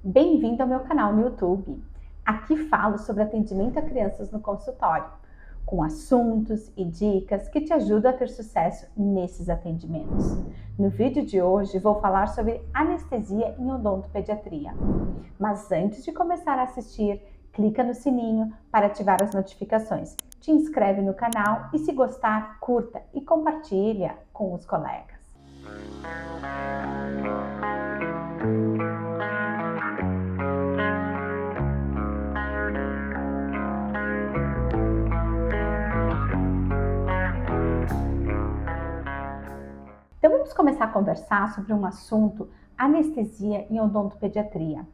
Bem-vindo ao meu canal no YouTube. Aqui falo sobre atendimento a crianças no consultório, com assuntos e dicas que te ajudam a ter sucesso nesses atendimentos. No vídeo de hoje vou falar sobre anestesia em odontopediatria. Mas antes de começar a assistir, clica no sininho para ativar as notificações. Te inscreve no canal e, se gostar, curta e compartilha com os colegas. Então vamos começar a conversar sobre um assunto, anestesia em odontopediatria.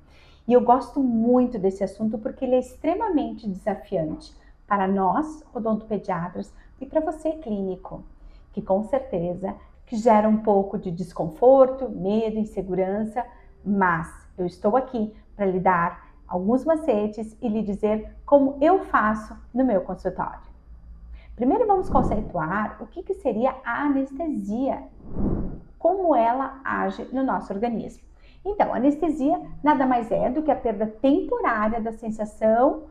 E eu gosto muito desse assunto porque ele é extremamente desafiante para nós, odontopediatras, e para você, clínico, que com certeza que gera um pouco de desconforto, medo, insegurança, mas eu estou aqui para lhe dar alguns macetes e lhe dizer como eu faço no meu consultório. Primeiro vamos conceituar o que seria a anestesia, como ela age no nosso organismo. Então, a anestesia nada mais é do que a perda temporária da sensação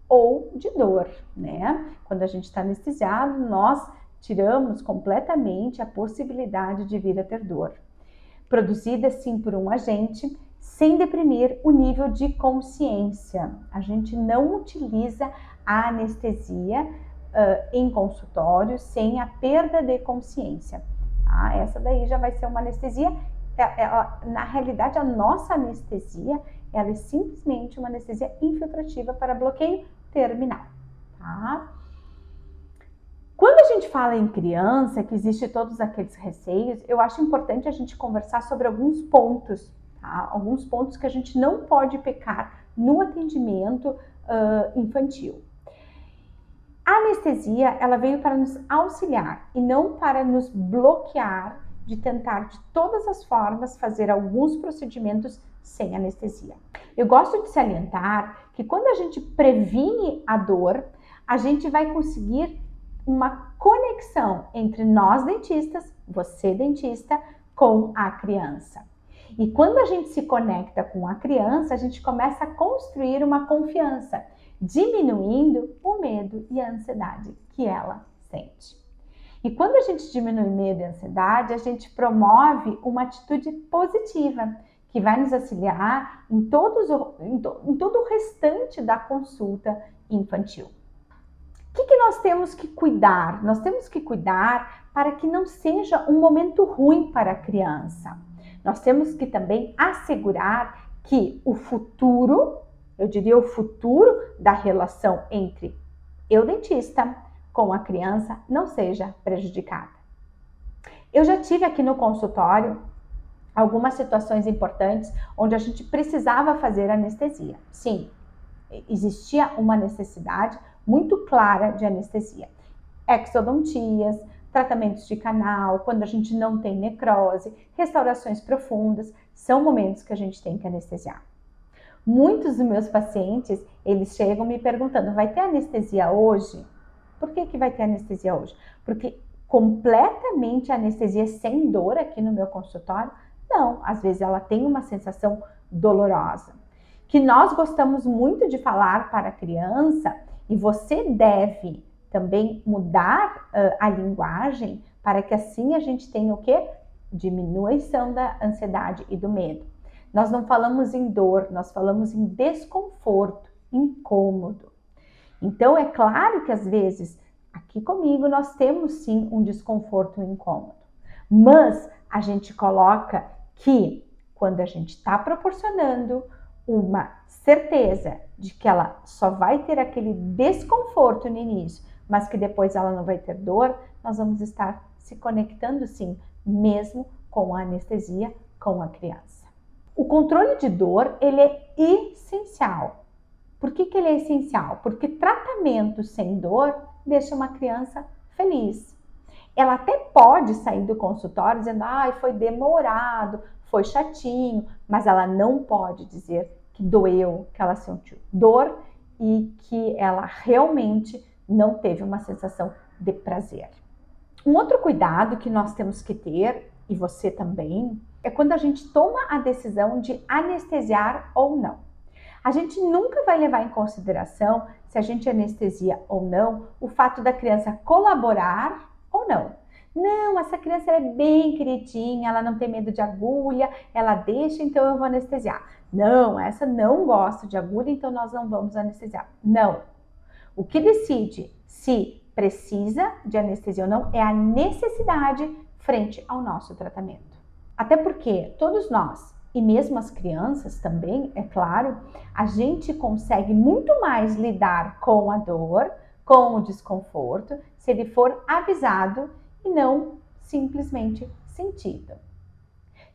ou de dor, né? Quando a gente está anestesiado, nós tiramos completamente a possibilidade de vir a ter dor. Produzida sim por um agente, sem deprimir o nível de consciência. A gente não utiliza a anestesia em consultório sem a perda de consciência. Tá? Essa daí já vai ser uma anestesia. Na realidade, a nossa anestesia ela é simplesmente uma anestesia infiltrativa para bloqueio terminal. Tá? Quando a gente fala em criança, que existe todos aqueles receios, eu acho importante a gente conversar sobre alguns pontos, tá? Alguns pontos que a gente não pode pecar no atendimento infantil. A anestesia, ela veio para nos auxiliar e não para nos bloquear de tentar de todas as formas fazer alguns procedimentos sem anestesia. Eu gosto de salientar que quando a gente previne a dor, a gente vai conseguir uma conexão entre nós dentistas, você dentista, com a criança. E quando a gente se conecta com a criança, a gente começa a construir uma confiança, diminuindo o medo e a ansiedade que ela sente. E quando a gente diminui medo e ansiedade, a gente promove uma atitude positiva, que vai nos auxiliar em todo o restante da consulta infantil. O que nós temos que cuidar? Nós temos que cuidar para que não seja um momento ruim para a criança. Nós temos que também assegurar que o futuro, eu diria o futuro da relação entre eu dentista com a criança não seja prejudicada. Eu já tive aqui no consultório algumas situações importantes onde a gente precisava fazer anestesia. Sim, existia uma necessidade muito clara de anestesia. Exodontias, tratamentos de canal, quando a gente não tem necrose, restaurações profundas, são momentos que a gente tem que anestesiar. Muitos dos meus pacientes, eles chegam me perguntando, vai ter anestesia hoje? Por que vai ter anestesia hoje? Porque completamente anestesia sem dor aqui no meu consultório? Não, às vezes ela tem uma sensação dolorosa. Que nós gostamos muito de falar para a criança, e você deve também mudar a linguagem para que assim a gente tenha o quê? Diminuição da ansiedade e do medo. Nós não falamos em dor, nós falamos em desconforto, incômodo. Então, é claro que às vezes, aqui comigo, nós temos sim um desconforto e um incômodo. Mas a gente coloca que quando a gente está proporcionando uma certeza de que ela só vai ter aquele desconforto no início, mas que depois ela não vai ter dor, nós vamos estar se conectando sim, mesmo com a anestesia, com a criança. O controle de dor, ele é essencial. Por que ele é essencial? Porque tratamento sem dor deixa uma criança feliz. Ela até pode sair do consultório dizendo, foi demorado, foi chatinho, mas ela não pode dizer que doeu, que ela sentiu dor e que ela realmente não teve uma sensação de prazer. Um outro cuidado que nós temos que ter, e você também, é quando a gente toma a decisão de anestesiar ou não. A gente nunca vai levar em consideração se a gente anestesia ou não o fato da criança colaborar ou não. Não, essa criança é bem queridinha, ela não tem medo de agulha, ela deixa, então eu vou anestesiar. Não, essa não gosta de agulha, então nós não vamos anestesiar. Não. O que decide se precisa de anestesia ou não é a necessidade frente ao nosso tratamento. Até porque todos nós, e mesmo as crianças também, é claro, a gente consegue muito mais lidar com a dor, com o desconforto, se ele for avisado e não simplesmente sentido.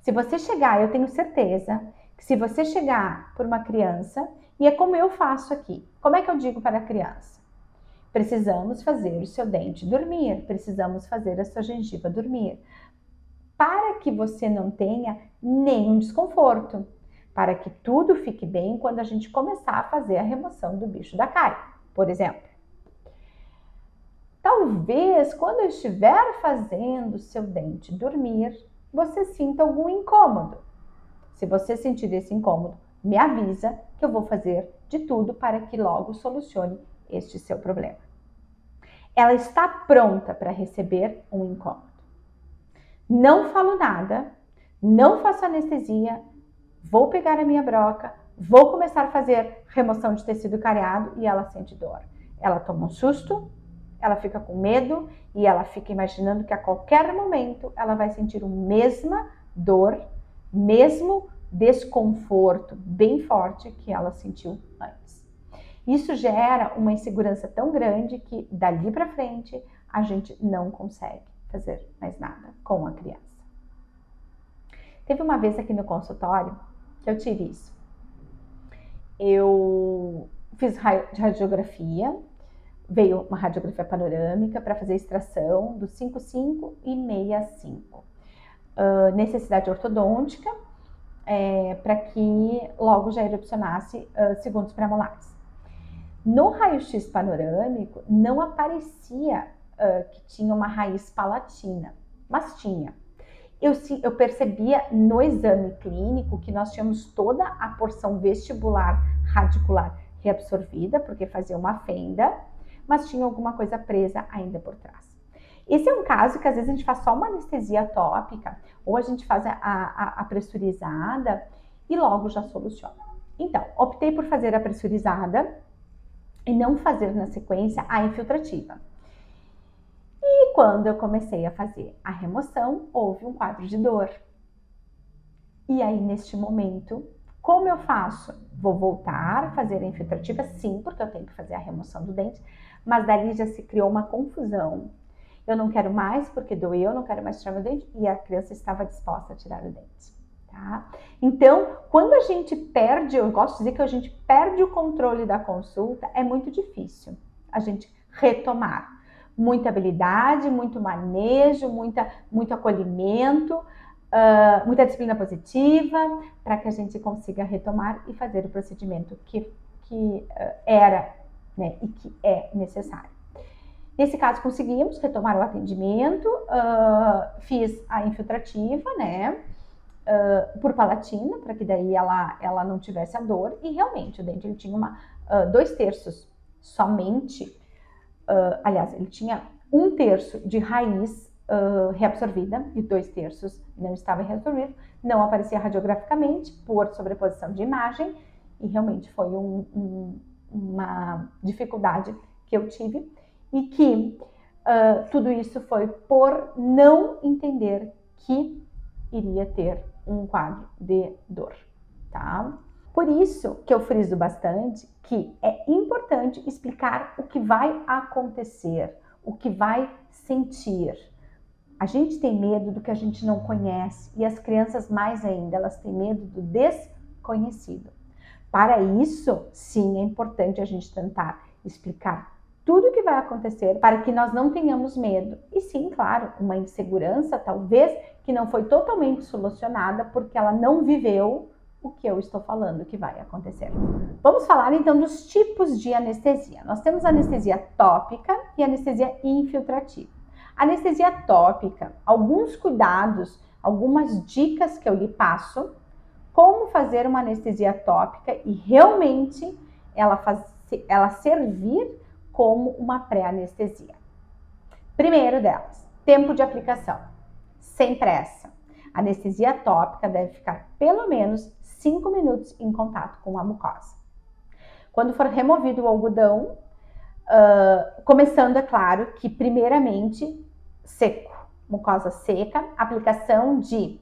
Se você chegar, eu tenho certeza que se você chegar por uma criança, e é como eu faço aqui, como é que eu digo para a criança? Precisamos fazer o seu dente dormir, precisamos fazer a sua gengiva dormir, para que você não tenha nenhum desconforto, para que tudo fique bem quando a gente começar a fazer a remoção do bicho da cárie, por exemplo. Talvez quando eu estiver fazendo seu dente dormir, você sinta algum incômodo. Se você sentir esse incômodo, me avisa que eu vou fazer de tudo para que logo solucione este seu problema. Ela está pronta para receber um incômodo. Não falo nada, não faço anestesia, vou pegar a minha broca, vou começar a fazer remoção de tecido cariado e ela sente dor. Ela toma um susto, ela fica com medo e ela fica imaginando que a qualquer momento ela vai sentir a mesma dor, mesmo desconforto bem forte que ela sentiu antes. Isso gera uma insegurança tão grande que dali para frente a gente não consegue fazer mais nada com a criança. Teve uma vez aqui no consultório que eu tive isso. Eu fiz radiografia, veio uma radiografia panorâmica para fazer extração do 5,5 e 6,5. Necessidade ortodôntica, para que logo já erupcionasse segundos pré-molares. No raio-x panorâmico não aparecia que tinha uma raiz palatina, mas tinha. Eu percebia no exame clínico que nós tínhamos toda a porção vestibular radicular reabsorvida, porque fazia uma fenda, mas tinha alguma coisa presa ainda por trás. Esse é um caso que às vezes a gente faz só uma anestesia tópica, ou a gente faz a pressurizada e logo já soluciona. Então, optei por fazer a pressurizada e não fazer na sequência a infiltrativa. E quando eu comecei a fazer a remoção, houve um quadro de dor. E aí, neste momento, como eu faço? Vou voltar a fazer a infiltrativa? Sim, porque eu tenho que fazer a remoção do dente, mas dali já se criou uma confusão. Eu não quero mais porque doeu, eu não quero mais tirar meu dente, e a criança estava disposta a tirar o dente. Tá? Então, quando a gente perde, eu gosto de dizer que a gente perde o controle da consulta, é muito difícil a gente retomar. Muita habilidade, muito manejo, muito acolhimento, muita disciplina positiva, para que a gente consiga retomar e fazer o procedimento que era, né, e que é necessário. Nesse caso, conseguimos retomar o atendimento, fiz a infiltrativa, né, por palatina, para que daí ela não tivesse a dor, e realmente o dente ele tinha 2/3 somente, aliás, ele tinha 1/3 de raiz reabsorvida e 2/3 não estava reabsorvido, não aparecia radiograficamente por sobreposição de imagem, e realmente foi uma dificuldade que eu tive, e que tudo isso foi por não entender que iria ter um quadro de dor, tá? Por isso que eu friso bastante que é importante explicar o que vai acontecer, o que vai sentir. A gente tem medo do que a gente não conhece, e as crianças mais ainda, elas têm medo do desconhecido. Para isso, sim, é importante a gente tentar explicar tudo o que vai acontecer para que nós não tenhamos medo. E sim, claro, uma insegurança talvez que não foi totalmente solucionada porque ela não viveu o que eu estou falando que vai acontecer. Vamos falar então dos tipos de anestesia. Nós temos anestesia tópica e anestesia infiltrativa. Anestesia tópica, alguns cuidados algumas dicas que eu lhe passo, como fazer uma anestesia tópica e realmente ela servir como uma pré-anestesia. Primeiro delas, tempo de aplicação, sem pressa. A anestesia tópica deve ficar pelo menos 5 minutos em contato com a mucosa. Quando for removido o algodão, começando, é claro, que primeiramente seco, mucosa seca, aplicação de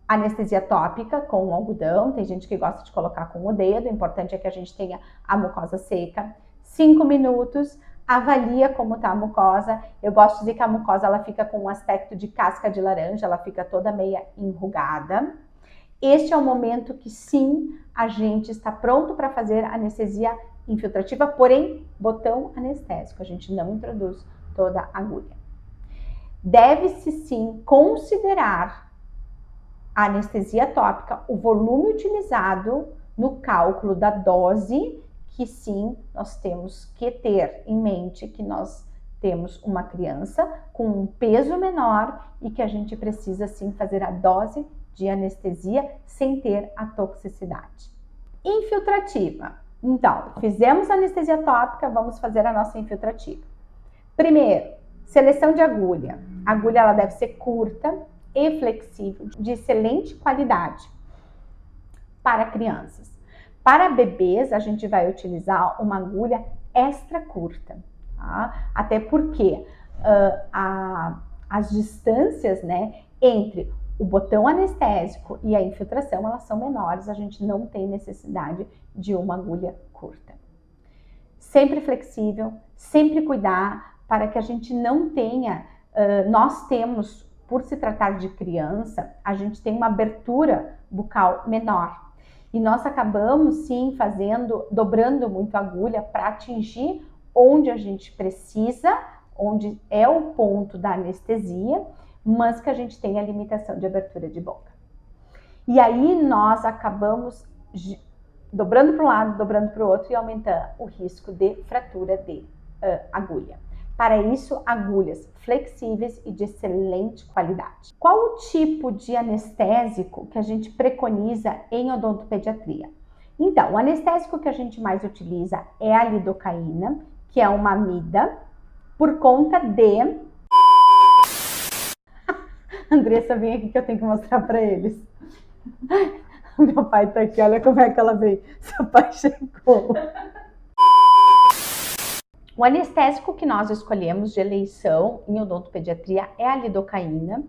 anestesia tópica com o algodão, tem gente que gosta de colocar com o dedo, o importante é que a gente tenha a mucosa seca, 5 minutos, avalia como está a mucosa. Eu gosto de dizer que a mucosa ela fica com um aspecto de casca de laranja, ela fica toda meia enrugada. Este é o momento que sim, a gente está pronto para fazer anestesia infiltrativa, porém, botão anestésico, a gente não introduz toda a agulha. Deve-se sim considerar a anestesia tópica, o volume utilizado no cálculo da dose, que sim, nós temos que ter em mente que nós temos uma criança com um peso menor e que a gente precisa sim fazer a dose de anestesia sem ter a toxicidade. Infiltrativa. Então, fizemos a anestesia tópica, vamos fazer a nossa infiltrativa. Primeiro, seleção de agulha. A agulha ela deve ser curta e flexível, de excelente qualidade para crianças. Para bebês, a gente vai utilizar uma agulha extra curta, tá? Até porque as distâncias, né, entre o botão anestésico e a infiltração, elas são menores, a gente não tem necessidade de uma agulha curta. Sempre flexível, sempre cuidar para que a gente não tenha, nós temos, por se tratar de criança, a gente tem uma abertura bucal menor. E nós acabamos, sim, dobrando muito a agulha para atingir onde a gente precisa, onde é o ponto da anestesia, mas que a gente tem a limitação de abertura de boca. E aí nós acabamos dobrando para um lado, dobrando para o outro e aumentando o risco de fratura de agulha. Para isso, agulhas flexíveis e de excelente qualidade. Qual o tipo de anestésico que a gente preconiza em odontopediatria? Então, o anestésico que a gente mais utiliza é a lidocaína, que é uma amida, por conta de... Andressa, vem aqui que eu tenho que mostrar para eles. Meu pai tá aqui, olha como é que ela veio. Seu pai chegou. O anestésico que nós escolhemos de eleição em odontopediatria é a lidocaína.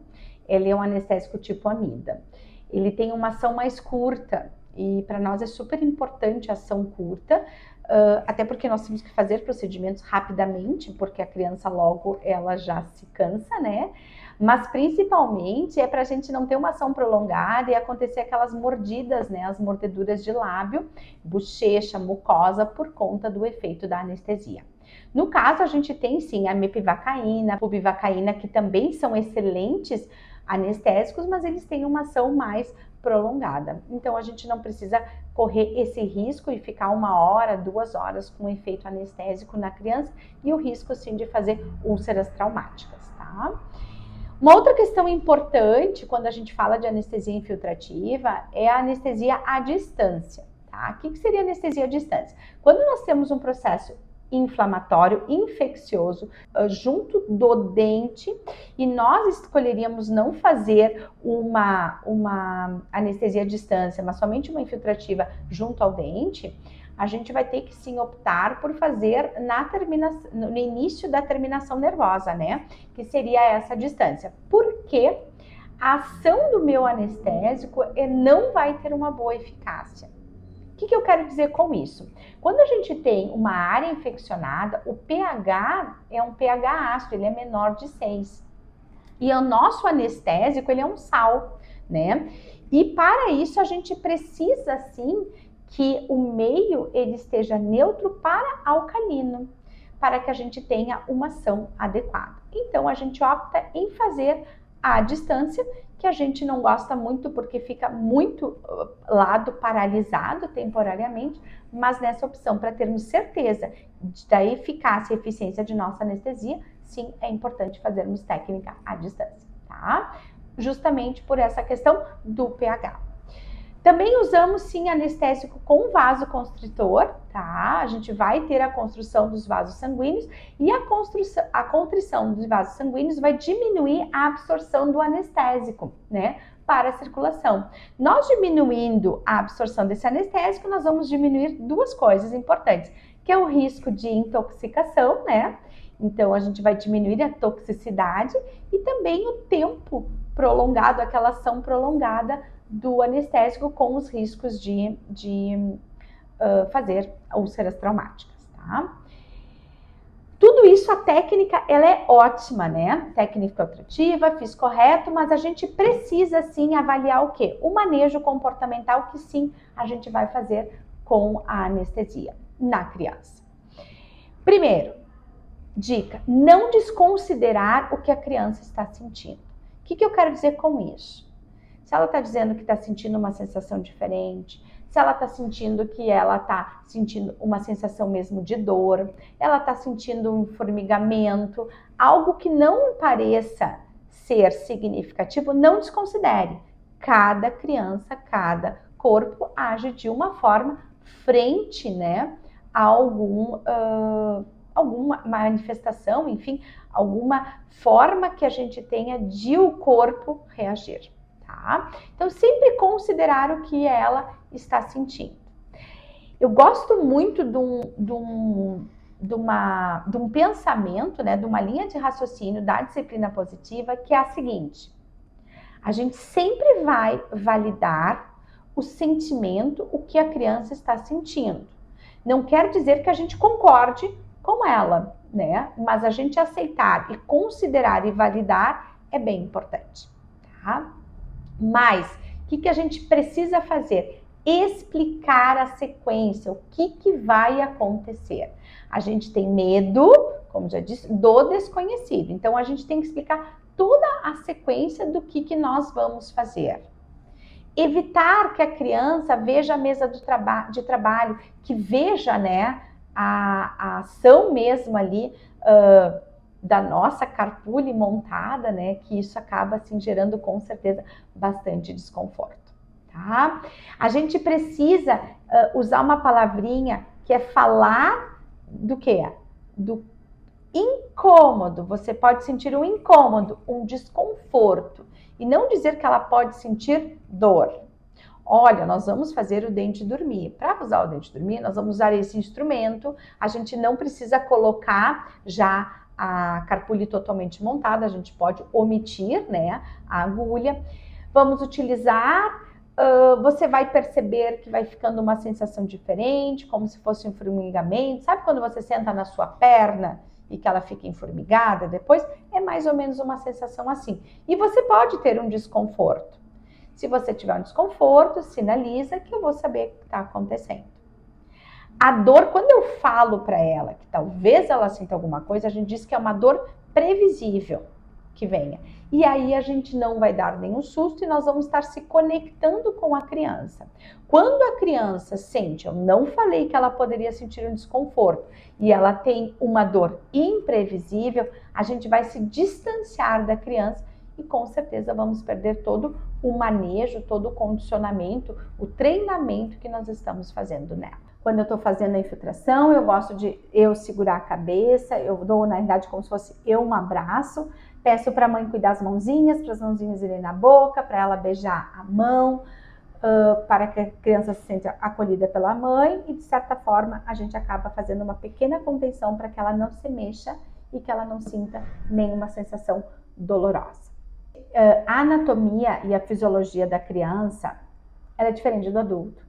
Ele é um anestésico tipo amida. Ele tem uma ação mais curta e para nós é super importante a ação curta, até porque nós temos que fazer procedimentos rapidamente, porque a criança logo ela já se cansa, né? Mas principalmente é para a gente não ter uma ação prolongada e acontecer aquelas mordidas, né? As mordeduras de lábio, bochecha, mucosa, por conta do efeito da anestesia. No caso, a gente tem sim a mepivacaína, a bupivacaína, que também são excelentes anestésicos, mas eles têm uma ação mais prolongada. Então, a gente não precisa correr esse risco e ficar 1 hora, 2 horas com efeito anestésico na criança e o risco, sim, de fazer úlceras traumáticas, tá? Uma outra questão importante quando a gente fala de anestesia infiltrativa é a anestesia à distância, tá? O que seria anestesia à distância? Quando nós temos um processo inflamatório, infeccioso, junto do dente, e nós escolheríamos não fazer uma anestesia à distância, mas somente uma infiltrativa junto ao dente, a gente vai ter que sim optar por fazer no início da terminação nervosa, né? Que seria essa distância. Porque a ação do meu anestésico não vai ter uma boa eficácia. O que eu quero dizer com isso? Quando a gente tem uma área infeccionada, o pH é um pH ácido, ele é menor de 6. E o nosso anestésico, ele é um sal, né? E para isso a gente precisa, sim, que o meio ele esteja neutro para alcalino, para que a gente tenha uma ação adequada. Então, a gente opta em fazer à distância, que a gente não gosta muito porque fica muito lado paralisado temporariamente, mas nessa opção, para termos certeza da eficácia e eficiência de nossa anestesia, sim, é importante fazermos técnica à distância, tá? justamente por essa questão do pH. Também usamos sim anestésico com vasoconstritor, tá? A gente vai ter a construção dos vasos sanguíneos e a constrição dos vasos sanguíneos vai diminuir a absorção do anestésico, né? Para a circulação. Nós diminuindo a absorção desse anestésico, nós vamos diminuir duas coisas importantes, que é o risco de intoxicação, né? Então, a gente vai diminuir a toxicidade e também o tempo prolongado, aquela ação prolongada do anestésico com os riscos de fazer úlceras traumáticas, tá? Tudo isso, a técnica, ela é ótima, né? Técnica atrativa, fiz correto, mas a gente precisa, sim, avaliar o quê? O manejo comportamental que, sim, a gente vai fazer com a anestesia na criança. Primeiro, dica, não desconsiderar o que a criança está sentindo. O que eu quero dizer com isso? Se ela está dizendo que está sentindo uma sensação diferente, se ela está sentindo que ela está sentindo uma sensação mesmo de dor, ela está sentindo um formigamento, algo que não pareça ser significativo, não desconsidere. Cada criança, cada corpo age de uma forma frente, né, a alguma manifestação, enfim, alguma forma que a gente tenha de o corpo reagir. Tá? Então, sempre considerar o que ela está sentindo. Eu gosto muito de um pensamento, né, de uma linha de raciocínio da disciplina positiva, que é a seguinte: a gente sempre vai validar o sentimento, o que a criança está sentindo. Não quer dizer que a gente concorde com ela, né? Mas a gente aceitar e considerar e validar é bem importante, tá? Mas, o que a gente precisa fazer? Explicar a sequência, o que vai acontecer. A gente tem medo, como já disse, do desconhecido. Então, a gente tem que explicar toda a sequência do que nós vamos fazer. Evitar que a criança veja a mesa de trabalho, que veja, né, a ação mesmo ali, da nossa carpule montada, né, que isso acaba assim gerando com certeza bastante desconforto, tá? A gente precisa usar uma palavrinha que é falar do quê? Do incômodo. Você pode sentir um incômodo, um desconforto e não dizer que ela pode sentir dor. Olha, nós vamos fazer o dente dormir. Para usar o dente dormir, nós vamos usar esse instrumento. A gente não precisa colocar já a carpule totalmente montada, a gente pode omitir, né, a agulha. Vamos utilizar, você vai perceber que vai ficando uma sensação diferente, como se fosse um formigamento. Sabe quando você senta na sua perna e que ela fica enformigada depois? É mais ou menos uma sensação assim. E você pode ter um desconforto. Se você tiver um desconforto, sinaliza que eu vou saber o que está acontecendo. A dor, quando eu falo para ela que talvez ela sinta alguma coisa, a gente diz que é uma dor previsível que venha. E aí a gente não vai dar nenhum susto e nós vamos estar se conectando com a criança. Quando a criança sente, eu não falei que ela poderia sentir um desconforto, e ela tem uma dor imprevisível, a gente vai se distanciar da criança e com certeza vamos perder todo o manejo, todo o condicionamento, o treinamento que nós estamos fazendo nela. Quando eu estou fazendo a infiltração, eu gosto de segurar a cabeça, eu dou na verdade como se fosse um abraço, peço para a mãe cuidar as mãozinhas, para as mãozinhas irem na boca, para ela beijar a mão, para que a criança se sinta acolhida pela mãe e de certa forma a gente acaba fazendo uma pequena contenção para que ela não se mexa e que ela não sinta nenhuma sensação dolorosa. A anatomia e a fisiologia da criança, ela é diferente do adulto.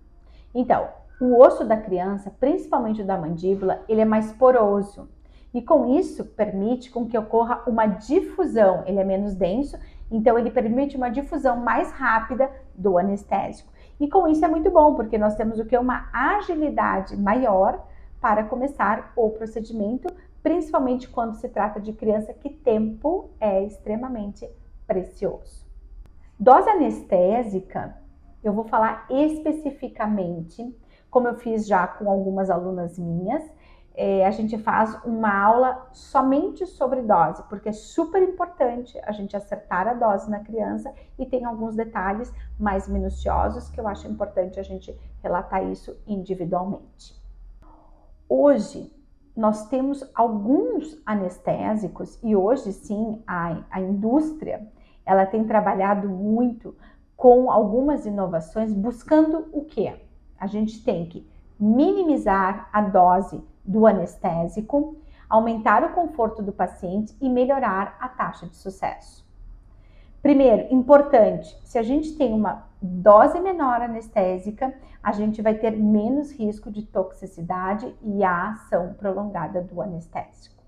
Então, o osso da criança, principalmente o da mandíbula, ele é mais poroso. E com isso, permite com que ocorra uma difusão. Ele é menos denso, então ele permite uma difusão mais rápida do anestésico. E com isso é muito bom, porque nós temos o que? Uma agilidade maior para começar o procedimento, principalmente quando se trata de criança, que tempo é extremamente precioso. Dose anestésica, eu vou falar especificamente, como eu fiz já com algumas alunas minhas, a gente faz uma aula somente sobre dose, porque é super importante a gente acertar a dose na criança e tem alguns detalhes mais minuciosos que eu acho importante a gente relatar isso individualmente. Hoje, nós temos alguns anestésicos e hoje sim a indústria ela tem trabalhado muito com algumas inovações buscando o quê? A gente tem que minimizar a dose do anestésico, aumentar o conforto do paciente e melhorar a taxa de sucesso. Primeiro, importante, se a gente tem uma dose menor anestésica, a gente vai ter menos risco de toxicidade e a ação prolongada do anestésico.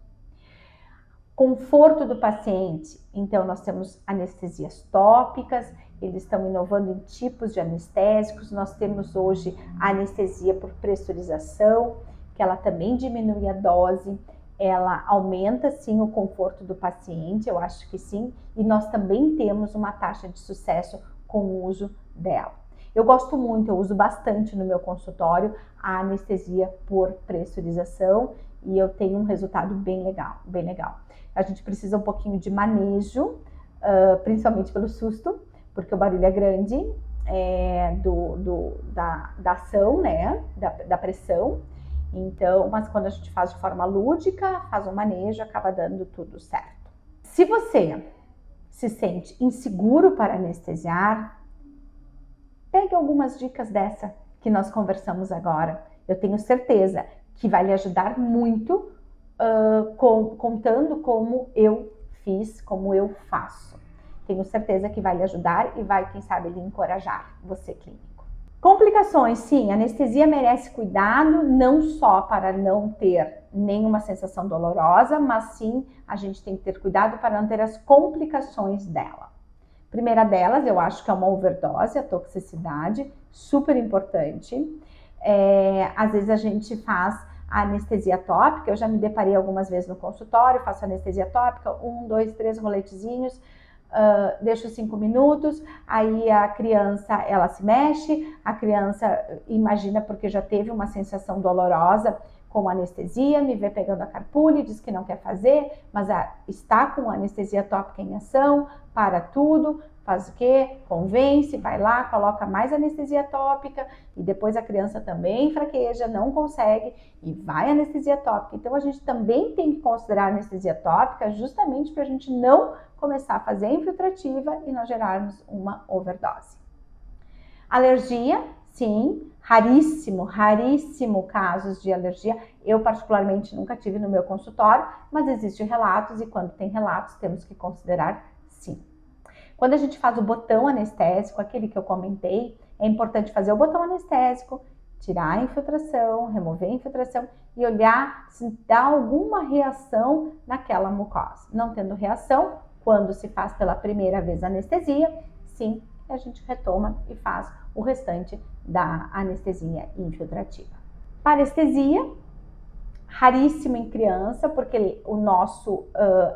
Conforto do paciente, então nós temos anestesias tópicas, eles estão inovando em tipos de anestésicos, nós temos hoje a anestesia por pressurização, que ela também diminui a dose, ela aumenta sim o conforto do paciente, eu acho que sim, e nós também temos uma taxa de sucesso com o uso dela. Eu gosto muito, eu uso bastante no meu consultório a anestesia por pressurização e eu tenho um resultado bem legal, bem legal. A gente precisa um pouquinho de manejo, principalmente pelo susto, porque o barulho é grande, da ação, né, da pressão. Então, mas quando a gente faz de forma lúdica, faz um manejo, acaba dando tudo certo. Se você se sente inseguro para anestesiar, pegue algumas dicas dessa que nós conversamos agora. Eu tenho certeza que vai lhe ajudar muito, contando como eu fiz, como eu faço. Tenho certeza que vai lhe ajudar e vai, quem sabe, lhe encorajar, você clínico. Complicações, sim, a anestesia merece cuidado, não só para não ter nenhuma sensação dolorosa, mas sim a gente tem que ter cuidado para não ter as complicações dela. Primeira delas, eu acho que é uma overdose, a toxicidade, super importante. Às vezes a gente faz a anestesia tópica, eu já me deparei algumas vezes no consultório, faço anestesia tópica, 1, 2, 3 roletezinhos, deixo 5 minutos, aí a criança, ela se mexe, a criança imagina porque já teve uma sensação dolorosa com anestesia, me vê pegando a carpulha, diz que não quer fazer, mas está com a anestesia tópica em ação, para tudo, faz o quê? Convence, vai lá, coloca mais anestesia tópica e depois a criança também fraqueja, não consegue e vai anestesia tópica. Então a gente também tem que considerar a anestesia tópica justamente para a gente não começar a fazer infiltrativa e nós gerarmos uma overdose. Alergia, sim, raríssimo casos de alergia. Eu particularmente nunca tive no meu consultório, mas existem relatos e quando tem relatos temos que considerar sim. Quando a gente faz o botão anestésico, aquele que eu comentei, é importante fazer o botão anestésico, tirar a infiltração, remover a infiltração e olhar se dá alguma reação naquela mucosa. Não tendo reação, quando se faz pela primeira vez a anestesia, sim, a gente retoma e faz o restante da anestesia infiltrativa. Parestesia, raríssimo em criança, porque o nosso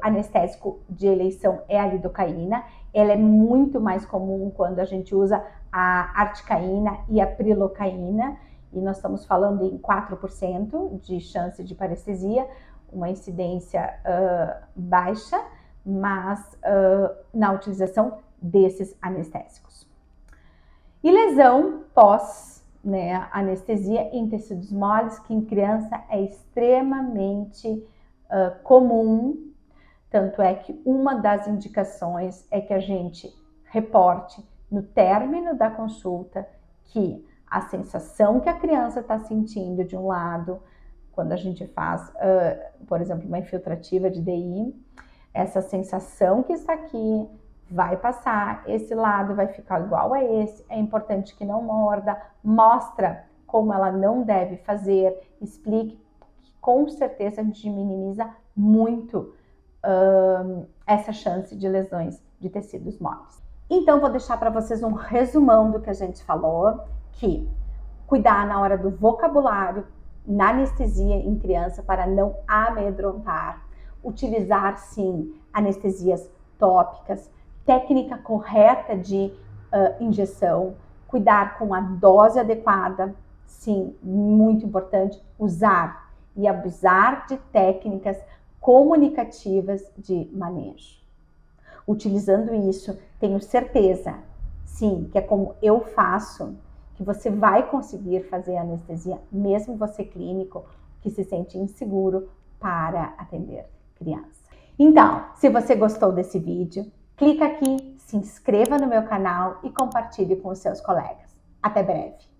anestésico de eleição é a lidocaína. Ela é muito mais comum quando a gente usa a articaína e a prilocaína, e nós estamos falando em 4% de chance de parestesia, uma incidência baixa, mas na utilização desses anestésicos. E lesão pós, né, anestesia em tecidos moles, que em criança é extremamente comum, tanto é que uma das indicações é que a gente reporte no término da consulta que a sensação que a criança está sentindo de um lado, quando a gente faz, por exemplo, uma infiltrativa de DI, essa sensação que está aqui vai passar, esse lado vai ficar igual a esse, é importante que não morda, mostra como ela não deve fazer, explique, com certeza a gente minimiza muito essa chance de lesões de tecidos moles. Então vou deixar para vocês um resumão do que a gente falou, que cuidar na hora do vocabulário, na anestesia em criança para não amedrontar, utilizar sim anestesias tópicas, técnica correta de injeção, cuidar com a dose adequada, sim, muito importante, usar e abusar de técnicas comunicativas de manejo. Utilizando isso, tenho certeza, sim, que é como eu faço, que você vai conseguir fazer anestesia, mesmo você clínico, que se sente inseguro para atender criança. Então, se você gostou desse vídeo, clica aqui, se inscreva no meu canal e compartilhe com os seus colegas. Até breve!